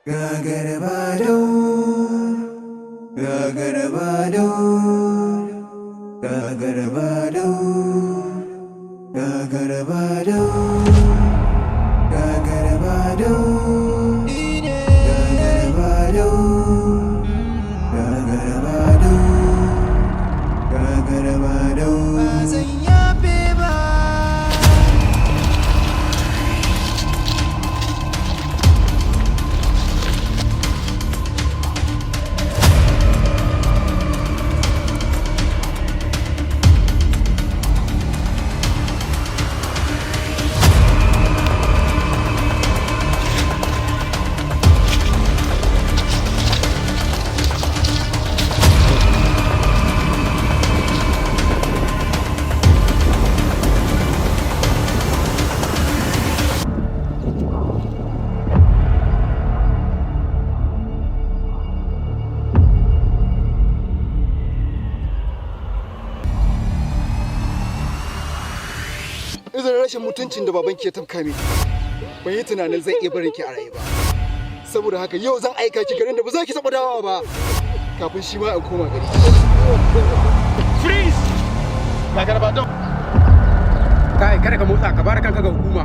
Gagarabado, Gagarabado, Gagarabado, Gagarabado, Gagarabado, Gagarabado, Gagarabado, Gagarabado. Idan rashin mutuncin da babanki ya tafka miki, ban yi tunanin zai iya barin ki a raye ba. Saboda haka yau zan aika ki garin da ba za ki taɓa dawowa ba, kafin shi ma in koma gari. Freeze! Gagara Badau! Kai, kada ka motsa, ka bar kanka ga hukuma.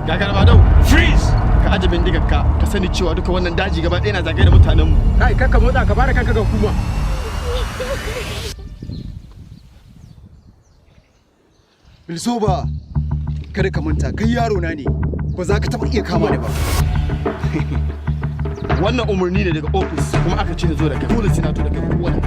Gagara Badau! Freeze! Ka aje bindigar ka sani cewa duka wannan daji gaba ɗaya na zagaye da mutanenmu. Kai, kada ka motsa, ka bar kanka ga hukuma. Bilsoba, kada ka manta, kai yaro na ne, ba za ka taɓa iya kama ni ba. Wannan umarni ne daga ofis kuma aka ce na zo da kai, dole sai na zo da kai kowane.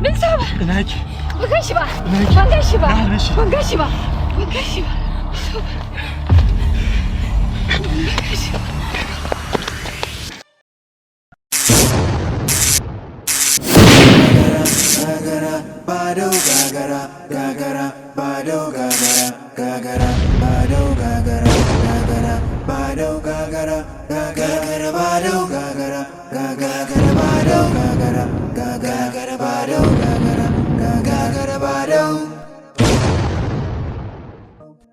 Bilsoba! Ina yake? Ban gan shi ba! Ina yake? Ban gan shi ba! Na halbe shi. Ban gan shi ba! Ban gan shi ba! Bilsoba! Ban gan shi ba! Gagara, bado, gagara, gagara, bado, gagara, gagara, bado, gagara, gagara, bado, gagara, gagara, bado, gagara, gagara, bado, gagara, gagara, bado, gagara, gagara, bado.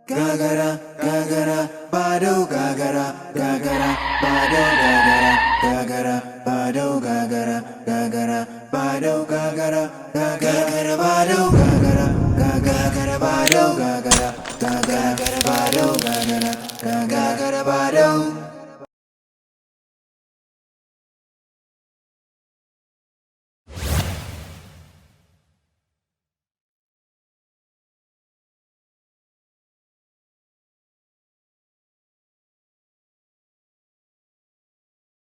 Gagara, gagara, bado, gagara, gagara, bado, gagara, gagara.